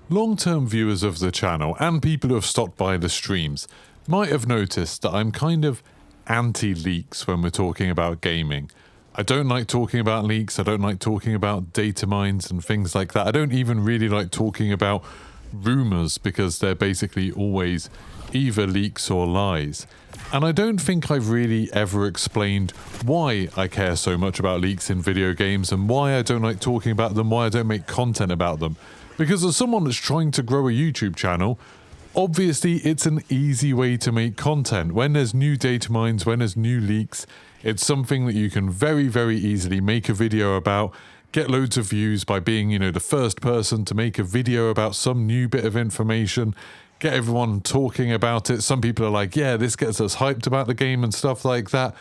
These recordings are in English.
Long-term viewers of the channel and people who have stopped by the streams might have noticed that I'm kind of anti-leaks when we're talking about gaming. I don't like talking about leaks, I don't like talking about data mines and things like that. I don't even really like talking about rumours because they're basically always either leaks or lies. And I don't think I've really ever explained why I care so much about leaks in video games and why I don't like talking about them, why I don't make content about them. Because as someone that's trying to grow a YouTube channel, obviously it's an easy way to make content. When there's new data mines, when there's new leaks, it's something that you can very, very easily make a video about, get loads of views by being, the first person to make a video about some new bit of information, get everyone talking about it. Some people are like, yeah, this gets us hyped about the game and stuff like that.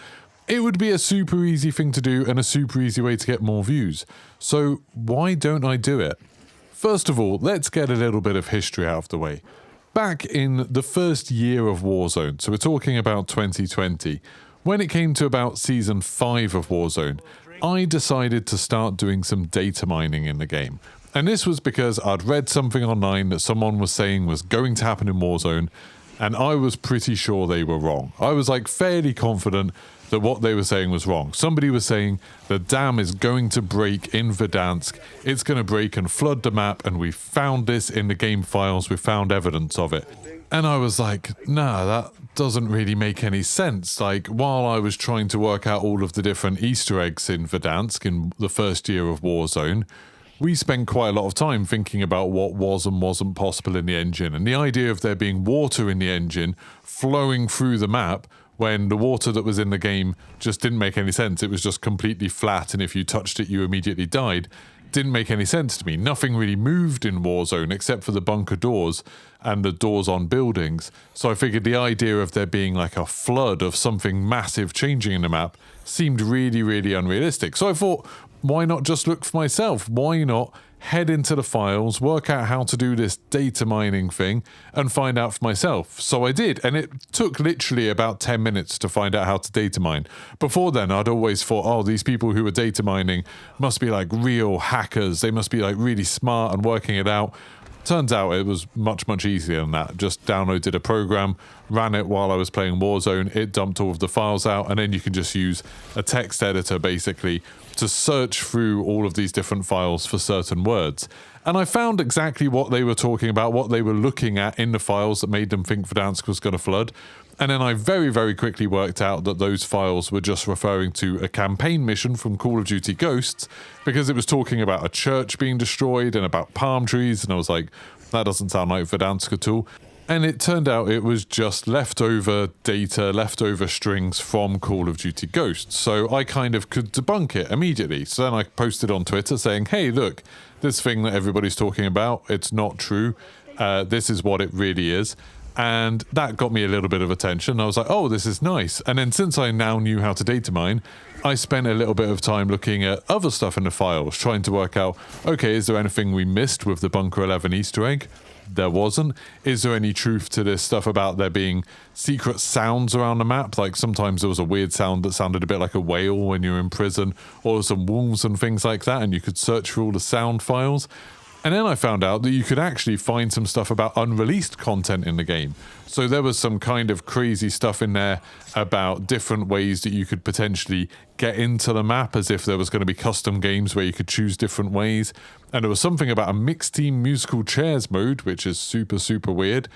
It would be a super easy thing to do and a super easy way to get more views. So why don't I do it? First of all, let's get a little bit of history out of the way. Back in the first year of Warzone, so we're talking about 2020, when it came to about Season 5 of Warzone, I decided to start doing some data mining in the game. And this was because I'd read something online that someone was saying was going to happen in Warzone, and I was pretty sure they were wrong. I was fairly confident that what they were saying was wrong. Somebody was saying the dam is going to break in Verdansk, it's going to break and flood the map, and we found this in the game files, we found evidence of it. And I was like, nah, that doesn't really make any sense. While I was trying to work out all of the different Easter eggs in Verdansk in the first year of Warzone, we spent quite a lot of time thinking about what was and wasn't possible in the engine. And the idea of there being water in the engine flowing through the map when the water that was in the game just didn't make any sense. It was just completely flat, and if you touched it, you immediately died. Didn't make any sense to me. Nothing really moved in Warzone except for the bunker doors and the doors on buildings. So I figured the idea of there being a flood of something massive changing in the map seemed really, really unrealistic. So I thought, why not just look for myself? Why not head into the files, work out how to do this data mining thing, and find out for myself? So I did, and it took literally about 10 minutes to find out how to data mine. Before then, I'd always thought, oh, these people who are data mining must be real hackers. They must be really smart and working it out. Turns out it was much, much easier than that. Just downloaded a program, ran it while I was playing Warzone, it dumped all of the files out, and then you can just use a text editor basically to search through all of these different files for certain words. And I found exactly what they were talking about, what they were looking at in the files that made them think Verdansk was going to flood. And then I very, very quickly worked out that those files were just referring to a campaign mission from Call of Duty Ghosts, because it was talking about a church being destroyed and about palm trees, and I was like, that doesn't sound like Verdansk at all. And it turned out it was just leftover data, leftover strings from Call of Duty Ghosts. So I kind of could debunk it immediately. So then I posted on Twitter saying, hey, look, this thing that everybody's talking about, it's not true. This is what it really is. And that got me a little bit of attention. I was like, oh, this is nice. And then since I now knew how to data mine, I spent a little bit of time looking at other stuff in the files, trying to work out, okay, is there anything we missed with the Bunker 11 Easter egg? There wasn't. Is there any truth to this stuff about there being secret sounds around the map? Sometimes there was a weird sound that sounded a bit like a whale when you were in prison, or some wolves and things like that, and you could search for all the sound files. And then I found out that you could actually find some stuff about unreleased content in the game. So there was some kind of crazy stuff in there about different ways that you could potentially get into the map, as if there was going to be custom games where you could choose different ways. And there was something about a mixed team musical chairs mode, which is super, super weird.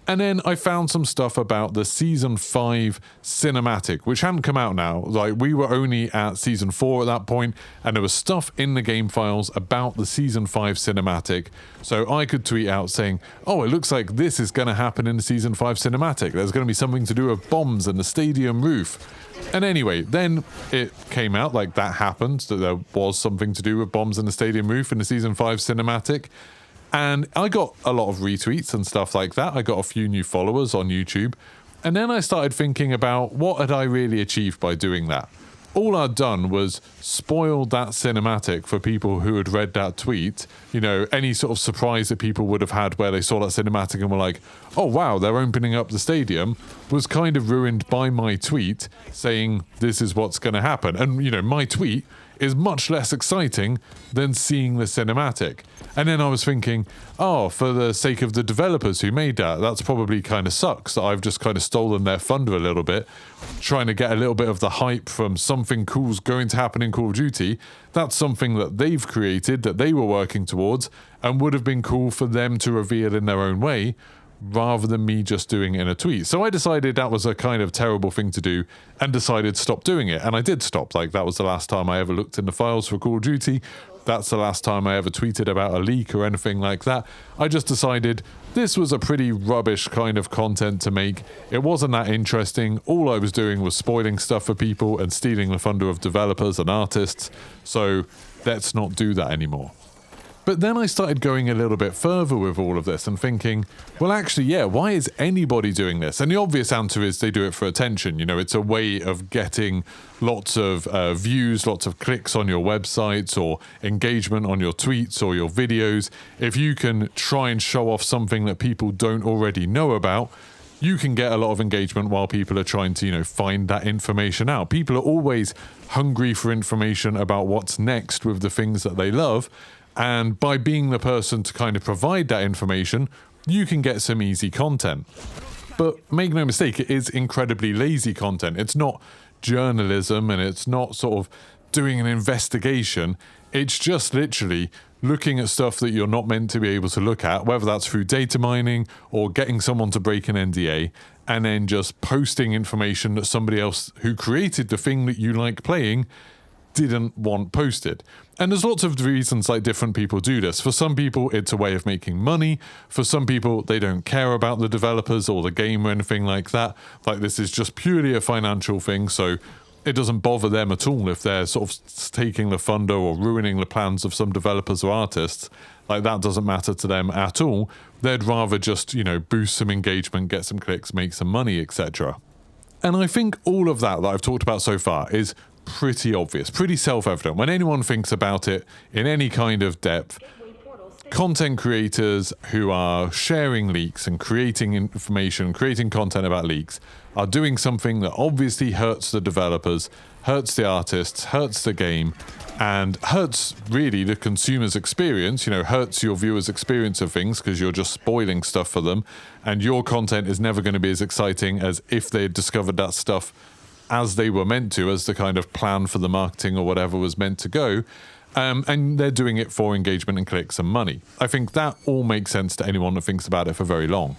And then I found some stuff about the Season 5 cinematic, which hadn't come out now. We were only at Season 4 at that point, and there was stuff in the game files about the Season 5 cinematic. So I could tweet out saying, oh, it looks like this is going to happen in the Season 5 cinematic. There's going to be something to do with bombs and the stadium roof. And anyway, then it came out that happened, that there was something to do with bombs and the stadium roof in the Season 5 cinematic. And I got a lot of retweets and stuff like that. I got a few new followers on YouTube. And then I started thinking about what had I really achieved by doing that. All I'd done was spoiled that cinematic for people who had read that tweet. Any sort of surprise that people would have had where they saw that cinematic and were like, oh wow, they're opening up the stadium, was kind of ruined by my tweet saying this is what's going to happen. And, my tweet, is much less exciting than seeing the cinematic. And then I was thinking, oh, for the sake of the developers who made that, that's probably kind of sucks that I've just kind of stolen their thunder a little bit, trying to get a little bit of the hype from something cool's going to happen in Call of Duty. That's something that they've created, that they were working towards, and would have been cool for them to reveal in their own way, rather than me just doing it in a tweet. So I decided that was a kind of terrible thing to do and decided to stop doing it. And I did stop. Like, that was the last time I ever looked in the files for Call of Duty. That's the last time I ever tweeted about a leak or anything like that. I just decided this was a pretty rubbish kind of content to make. It wasn't that interesting. All I was doing was spoiling stuff for people and stealing the thunder of developers and artists. So let's not do that anymore. But then I started going a little bit further with all of this and thinking, well, actually, yeah, why is anybody doing this? And the obvious answer is they do it for attention. You know, it's a way of getting lots of views, lots of clicks on your websites, or engagement on your tweets or your videos. If you can try and show off something that people don't already know about, you can get a lot of engagement while people are trying to, you know, find that information out. People are always hungry for information about what's next with the things that they love. And by being the person to kind of provide that information, you can get some easy content. But make no mistake, it is incredibly lazy content. It's not journalism, and it's not sort of doing an investigation. It's just literally looking at stuff that you're not meant to be able to look at, whether that's through data mining or getting someone to break an NDA, and then just posting information that somebody else who created the thing that you like playing didn't want posted. And there's lots of reasons like different people do this. For some people, it's a way of making money. For some people, they don't care about the developers or the game or anything like that. Like, this is just purely a financial thing, so it doesn't bother them at all if they're sort of taking the thunder or ruining the plans of some developers or artists. Like, that doesn't matter to them at all. They'd rather just, you know, boost some engagement, get some clicks, make some money, etc. And I think all of that I've talked about so far is pretty obvious, pretty self-evident. When anyone thinks about it in any kind of depth, content creators who are sharing leaks and creating information, creating content about leaks, are doing something that obviously hurts the developers, hurts the artists, hurts the game, and hurts really the consumer's experience, you know, hurts your viewers' experience of things because you're just spoiling stuff for them, and your content is never going to be as exciting as if they had discovered that stuff as they were meant to, as the kind of plan for the marketing or whatever was meant to go. And they're doing it for engagement and clicks and money. I think that all makes sense to anyone that thinks about it for very long.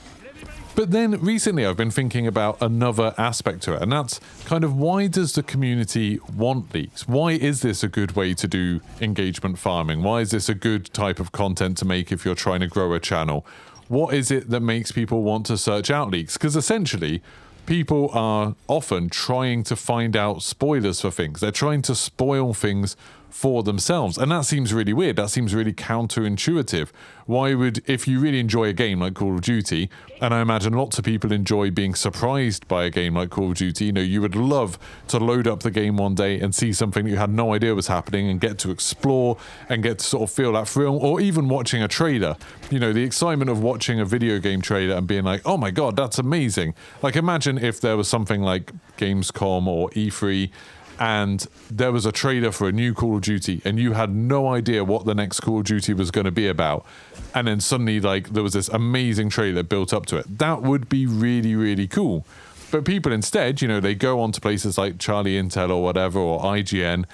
But then recently I've been thinking about another aspect to it, and that's kind of, why does the community want leaks? Why is this a good way to do engagement farming? Why is this a good type of content to make if you're trying to grow a channel? What is it that makes people want to search out leaks? Because essentially, people are often trying to find out spoilers for things. They're trying to spoil things for themselves. And that seems really weird. That seems really counterintuitive. Why would, if you really enjoy a game like Call of Duty, and I imagine lots of people enjoy being surprised by a game like Call of Duty, you know, you would love to load up the game one day and see something you had no idea was happening and get to explore and get to sort of feel that thrill, or even watching a trailer. You know, the excitement of watching a video game trailer and being like, oh my God, that's amazing. Like, imagine if there was something like Gamescom or E3 and there was a trailer for a new Call of Duty and you had no idea what the next Call of Duty was going to be about, and then suddenly, like, there was this amazing trailer built up to it. That would be really, really cool. But people instead, you know, they go on to places like Charlie Intel or whatever, or IGN,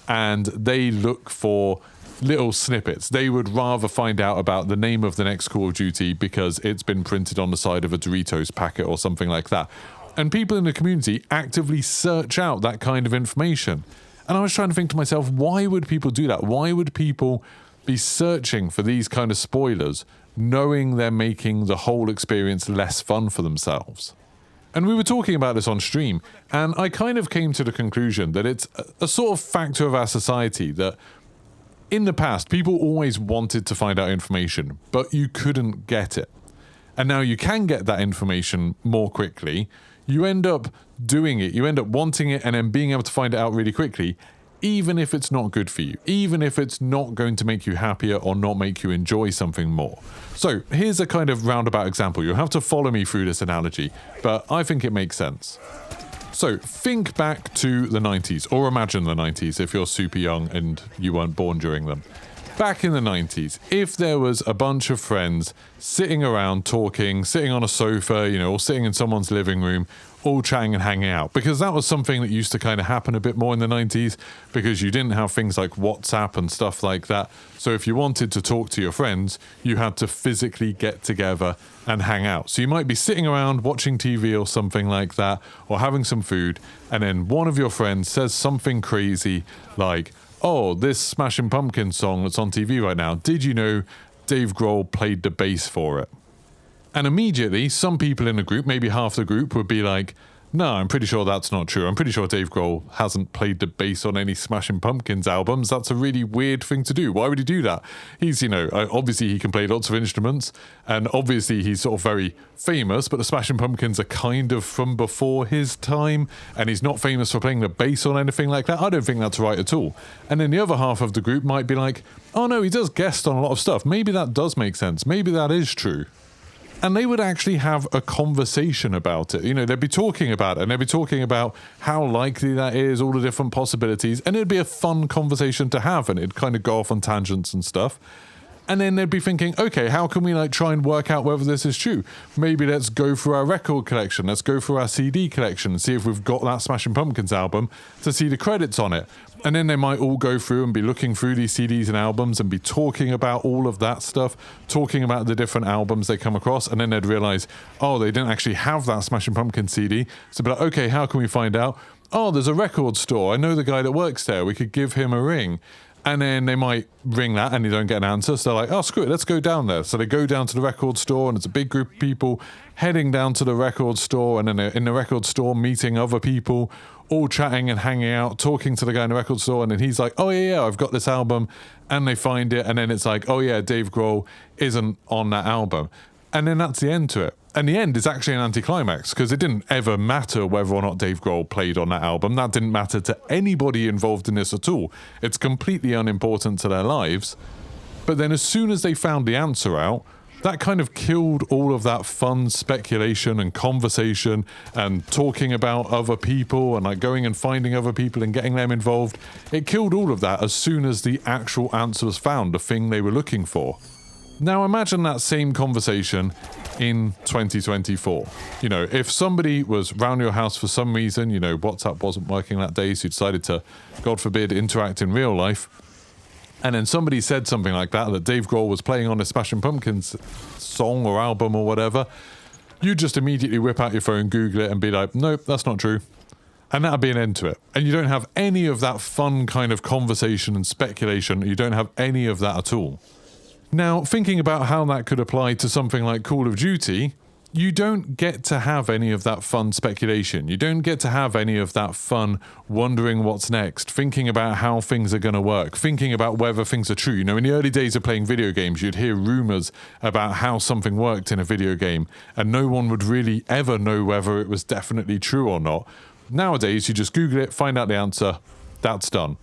and they look for little snippets. They would rather find out about the name of the next Call of Duty because it's been printed on the side of a Doritos packet or something like that. And people in the community actively search out that kind of information. And I was trying to think to myself, why would people do that? Why would people be searching for these kind of spoilers, knowing they're making the whole experience less fun for themselves? And we were talking about this on stream, and I kind of came to the conclusion that it's a sort of factor of our society that in the past, people always wanted to find out information, but you couldn't get it. And now you can get that information more quickly. You end up doing it, you end up wanting it, and then being able to find it out really quickly, even if it's not good for you, even if it's not going to make you happier or not make you enjoy something more. So here's a kind of roundabout example. You'll have to follow me through this analogy, but I think it makes sense. So think back to the 90s, or imagine the 90s if you're super young and you weren't born during them. Back in the 90s, if there was a bunch of friends sitting around talking, sitting on a sofa, or sitting in someone's living room, all chatting and hanging out, because that was something that used to kind of happen a bit more in the 90s, because you didn't have things like WhatsApp and stuff like that. So if you wanted to talk to your friends, you had to physically get together and hang out. So you might be sitting around watching TV or something like that, or having some food, and then one of your friends says something crazy like, oh, this Smashing Pumpkins song that's on TV right now, did you know Dave Grohl played the bass for it? And immediately, some people in the group, maybe half the group, would be like, no, I'm pretty sure that's not true. I'm pretty sure Dave Grohl hasn't played the bass on any Smashing Pumpkins albums. That's a really weird thing to do. Why would he do that? He's, obviously he can play lots of instruments, and obviously he's sort of very famous, but the Smashing Pumpkins are kind of from before his time, and he's not famous for playing the bass on anything like that. I don't think that's right at all. And then the other half of the group might be like, oh no, he does guest on a lot of stuff. Maybe that does make sense. Maybe that is true. And they would actually have a conversation about it. They'd be talking about it, and they'd be talking about how likely that is, all the different possibilities, and it'd be a fun conversation to have, and it'd kind of go off on tangents and stuff. And then they'd be thinking, okay, how can we try and work out whether this is true? Maybe let's go through our record collection, let's go through our CD collection and see if we've got that Smashing Pumpkins album to see the credits on it. And then they might all go through and be looking through these CDs and albums and be talking about all of that stuff, talking about the different albums they come across, and then they'd realise, oh, they didn't actually have that Smashing Pumpkins CD. So be like, okay, how can we find out? Oh, there's a record store. I know the guy that works there. We could give him a ring. And then they might ring that and you don't get an answer. So they're like, oh, screw it, let's go down there. So they go down to the record store, and it's a big group of people heading down to the record store, and then they're in the record store meeting other people, all chatting and hanging out, talking to the guy in the record store. And then he's like, oh, yeah, I've got this album. And they find it. And then it's like, oh, yeah, Dave Grohl isn't on that album. And then that's the end to it. And the end is actually an anticlimax, because it didn't ever matter whether or not Dave Grohl played on that album. That didn't matter to anybody involved in this at all. It's completely unimportant to their lives. But then as soon as they found the answer out, that kind of killed all of that fun speculation and conversation and talking about other people and going and finding other people and getting them involved. It killed all of that as soon as the actual answer was found, the thing they were looking for. Now imagine that same conversation in 2024. If somebody was round your house for some reason, WhatsApp wasn't working that day, so you decided to, God forbid, interact in real life, and then somebody said something like that Dave Grohl was playing on a Smashing Pumpkins song or album or whatever, you just immediately whip out your phone, Google it, and be like, nope, that's not true. And that'd be an end to it. And you don't have any of that fun kind of conversation and speculation. You don't have any of that at all. Now, thinking about how that could apply to something like Call of Duty, you don't get to have any of that fun speculation. You don't get to have any of that fun wondering what's next, thinking about how things are going to work, thinking about whether things are true. In the early days of playing video games, you'd hear rumours about how something worked in a video game, and no one would really ever know whether it was definitely true or not. Nowadays, you just Google it, find out the answer, that's done.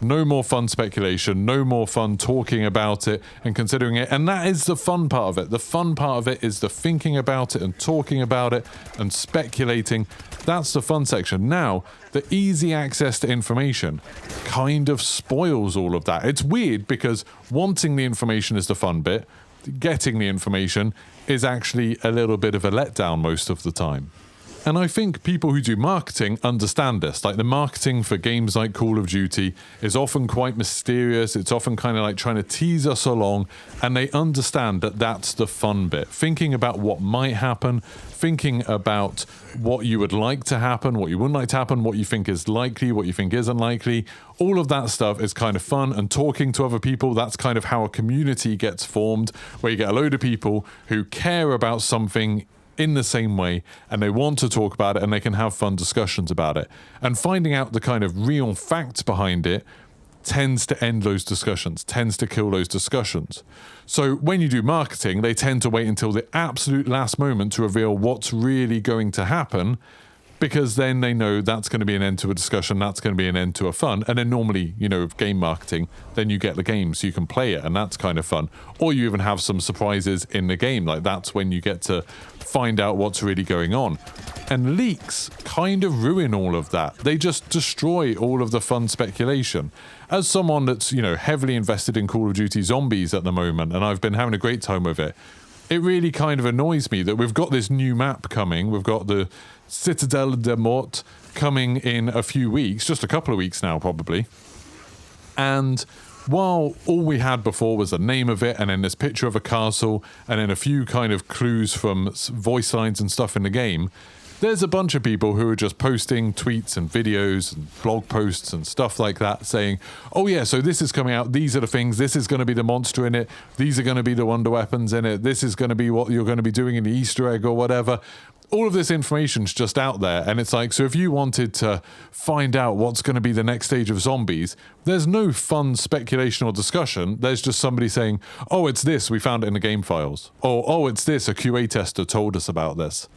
No more fun speculation, no more fun talking about it and considering it. And that is the fun part of it. The fun part of it is the thinking about it and talking about it and speculating. That's the fun section. Now, the easy access to information kind of spoils all of that. It's weird because wanting the information is the fun bit. Getting the information is actually a little bit of a letdown most of the time. And I think people who do marketing understand this. The marketing for games like Call of Duty is often quite mysterious. It's often kind of trying to tease us along, and they understand that that's the fun bit. Thinking about what might happen, thinking about what you would like to happen, what you wouldn't like to happen, what you think is likely, what you think isn't likely. All of that stuff is kind of fun, and talking to other people, that's kind of how a community gets formed, where you get a load of people who care about something in the same way, and they want to talk about it, and they can have fun discussions about it. And finding out the kind of real facts behind it tends to end those discussions, tends to kill those discussions. So when you do marketing, they tend to wait until the absolute last moment to reveal what's really going to happen, because then they know that's going to be an end to a discussion, that's going to be an end to a fun. And then normally, with game marketing, then you get the game so you can play it, and that's kind of fun. Or you even have some surprises in the game, like that's when you get to find out what's really going on. And leaks kind of ruin all of that. They just destroy all of the fun speculation. As someone that's, heavily invested in Call of Duty Zombies at the moment, and I've been having a great time with it, it really kind of annoys me that we've got this new map coming. We've got the Citadelle de Mort coming in a few weeks, just a couple of weeks now probably. And while all we had before was the name of it and then this picture of a castle and then a few kind of clues from voice lines and stuff in the game, there's a bunch of people who are just posting tweets and videos and blog posts and stuff like that saying, oh yeah, so this is coming out, these are the things, this is going to be the monster in it, these are going to be the wonder weapons in it, this is going to be what you're going to be doing in the Easter egg or whatever. All of this information's just out there, and it's like, so if you wanted to find out what's going to be the next stage of Zombies, there's no fun speculation or discussion. There's just somebody saying, oh, it's this, we found it in the game files. Or, oh, it's this, a QA tester told us about this.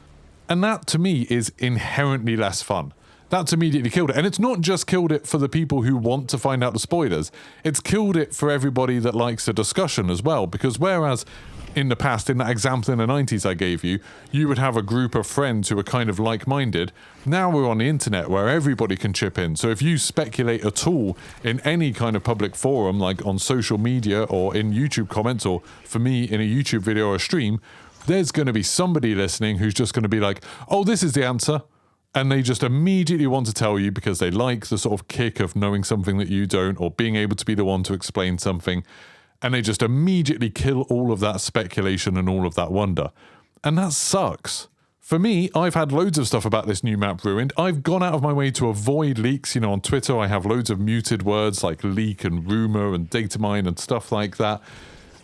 And that, to me, is inherently less fun. That's immediately killed it. And it's not just killed it for the people who want to find out the spoilers. It's killed it for everybody that likes a discussion as well. Because whereas in the past, in that example in the 90s I gave you, you would have a group of friends who are kind of like-minded. Now we're on the internet where everybody can chip in. So if you speculate at all in any kind of public forum, like on social media or in YouTube comments, or for me in a YouTube video or a stream, there's going to be somebody listening who's just going to be like, oh, this is the answer. And they just immediately want to tell you because they like the sort of kick of knowing something that you don't, or being able to be the one to explain something. And they just immediately kill all of that speculation and all of that wonder. And that sucks. For me, I've had loads of stuff about this new map ruined. I've gone out of my way to avoid leaks. On Twitter, I have loads of muted words like leak and rumor and data mine and stuff like that.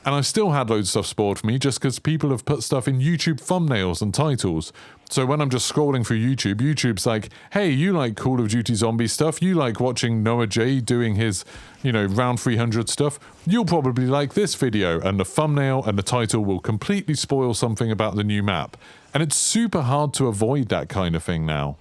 And I've still had loads of stuff spoiled for me just because people have put stuff in YouTube thumbnails and titles. So when I'm just scrolling through YouTube, YouTube's like, hey, you like Call of Duty Zombie stuff? You like watching Noah J doing his, round 300 stuff? You'll probably like this video. And the thumbnail and the title will completely spoil something about the new map. And it's super hard to avoid that kind of thing now.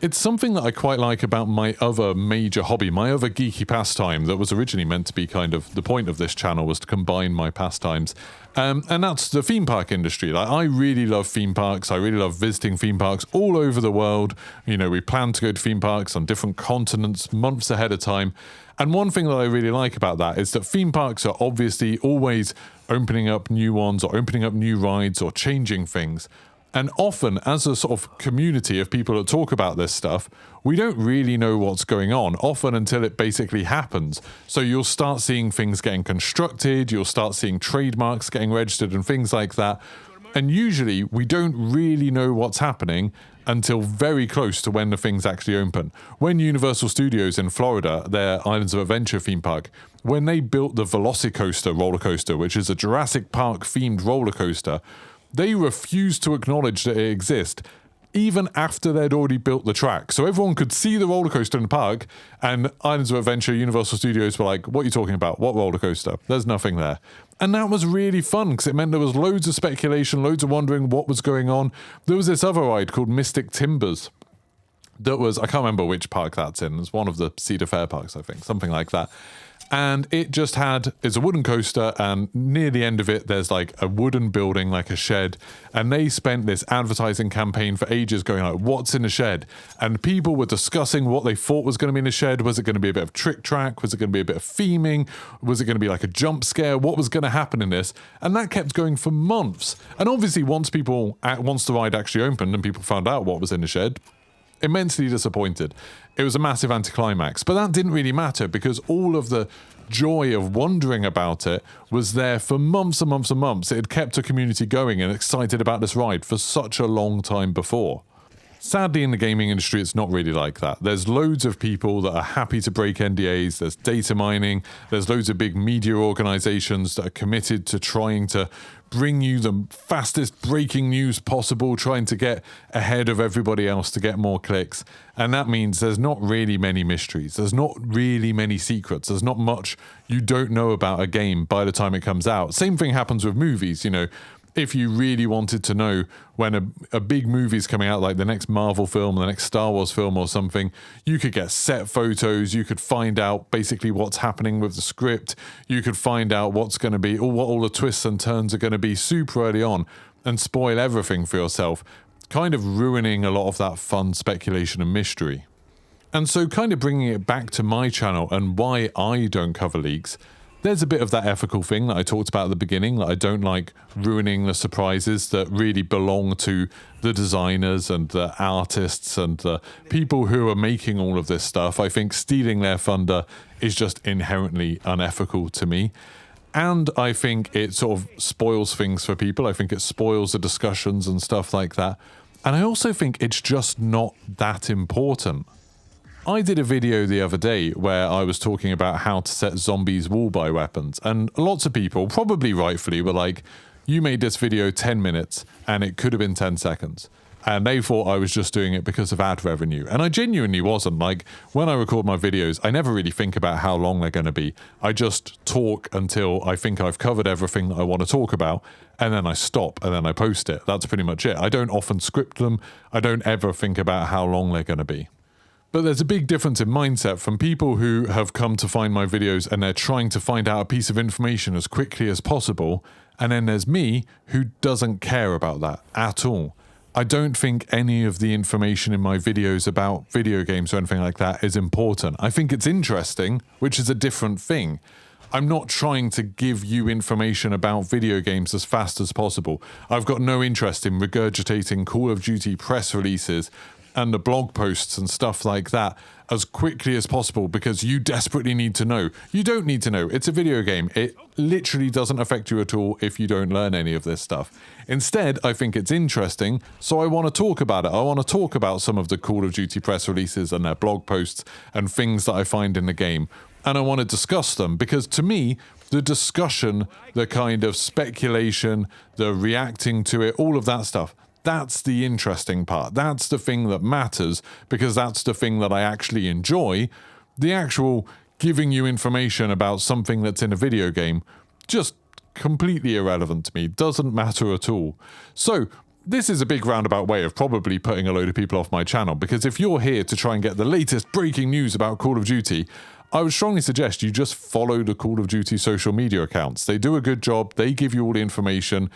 It's something that I quite like about my other major hobby, my other geeky pastime that was originally meant to be kind of the point of this channel, was to combine my pastimes. And that's the theme park industry. Like, I really love theme parks. I really love visiting theme parks all over the world. We plan to go to theme parks on different continents months ahead of time. And one thing that I really like about that is that theme parks are obviously always opening up new ones or opening up new rides or changing things. And often, as a sort of community of people that talk about this stuff, we don't really know what's going on, often until it basically happens. So you'll start seeing things getting constructed, you'll start seeing trademarks getting registered and things like that. And usually, we don't really know what's happening until very close to when the things actually open. When Universal Studios in Florida, their Islands of Adventure theme park, when they built the Velocicoaster roller coaster, which is a Jurassic Park themed roller coaster, they refused to acknowledge that it exists, even after they'd already built the track. So everyone could see the roller coaster in the park, and Islands of Adventure, Universal Studios were like, what are you talking about? What roller coaster? There's nothing there. And that was really fun, because it meant there was loads of speculation, loads of wondering what was going on. There was this other ride called Mystic Timbers that was, I can't remember which park that's in. It's one of the Cedar Fair parks, I think, something like that. And it just it's a wooden coaster, and near the end of it, there's like a wooden building, like a shed. And they spent this advertising campaign for ages going like, what's in the shed? And people were discussing what they thought was going to be in the shed. Was it going to be a bit of trick track? Was it going to be a bit of theming? Was it going to be like a jump scare? What was going to happen in this? And that kept going for months. And obviously once the ride actually opened and people found out what was in the shed, immensely disappointed. It was a massive anticlimax, but that didn't really matter because all of the joy of wondering about it was there for months and months and months. It had kept a community going and excited about this ride for such a long time before. Sadly, in the gaming industry, it's not really like that. There's loads of people that are happy to break NDAs. There's data mining. There's loads of big media organizations that are committed to trying to bring you the fastest breaking news possible, trying to get ahead of everybody else to get more clicks. And that means there's not really many mysteries. There's not really many secrets. There's not much you don't know about a game by the time it comes out. Same thing happens with movies, If you really wanted to know when a big movie's coming out, like the next Marvel film, the next Star Wars film or something, you could get set photos, you could find out basically what's happening with the script, you could find out what's going to be, or what all the twists and turns are going to be super early on, and spoil everything for yourself, kind of ruining a lot of that fun speculation and mystery. And so kind of bringing it back to my channel and why I don't cover leaks, there's a bit of that ethical thing that I talked about at the beginning, that I don't like ruining the surprises that really belong to the designers and the artists and the people who are making all of this stuff. I think stealing their thunder is just inherently unethical to me. And I think it sort of spoils things for people. I think it spoils the discussions and stuff like that. And I also think it's just not that important. I did a video the other day where I was talking about how to set zombies wall-buy weapons, and lots of people, probably rightfully, were like, you made this video 10 minutes and it could have been 10 seconds. And they thought I was just doing it because of ad revenue. And I genuinely wasn't. Like, when I record my videos, I never really think about how long they're going to be. I just talk until I think I've covered everything that I want to talk about, and then I stop, and then I post it. That's pretty much it. I don't often script them. I don't ever think about how long they're going to be. But there's a big difference in mindset from people who have come to find my videos and they're trying to find out a piece of information as quickly as possible. And then there's me who doesn't care about that at all. I don't think any of the information in my videos about video games or anything like that is important. I think it's interesting, which is a different thing. I'm not trying to give you information about video games as fast as possible. I've got no interest in regurgitating Call of Duty press releases and the blog posts and stuff like that as quickly as possible because you desperately need to know. You don't need to know. It's a video game. It literally doesn't affect you at all if you don't learn any of this stuff. Instead, I think it's interesting, so I want to talk about it. I want to talk about some of the Call of Duty press releases and their blog posts and things that I find in the game. And I want to discuss them because to me, the discussion, the kind of speculation, the reacting to it, all of that stuff, that's the interesting part. That's the thing that matters because that's the thing that I actually enjoy. The actual giving you information about something that's in a video game, just completely irrelevant to me. Doesn't matter at all. So this is a big roundabout way of probably putting a load of people off my channel because if you're here to try and get the latest breaking news about Call of Duty, I would strongly suggest you just follow the Call of Duty social media accounts. They do a good job. They give you all the information.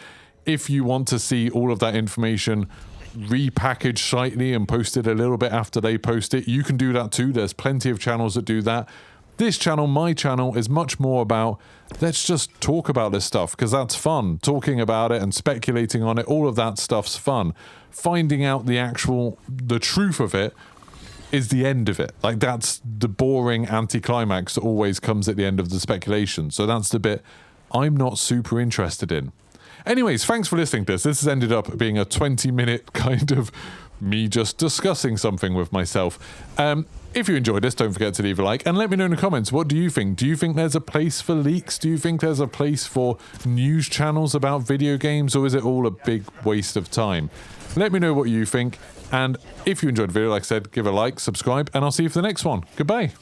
If you want to see all of that information repackaged slightly and posted a little bit after they post it, you can do that too. There's plenty of channels that do that. This channel, my channel, is much more about let's just talk about this stuff because that's fun. Talking about it and speculating on it, all of that stuff's fun. Finding out the truth of it is the end of it. Like that's the boring anticlimax that always comes at the end of the speculation. So that's the bit I'm not super interested in. Anyways, thanks for listening to this. This has ended up being a 20-minute kind of me just discussing something with myself. If you enjoyed this, don't forget to leave a like and let me know in the comments, what do you think? Do you think there's a place for leaks? Do you think there's a place for news channels about video games, or is it all a big waste of time? Let me know what you think. And if you enjoyed the video, like I said, give a like, subscribe, and I'll see you for the next one. Goodbye.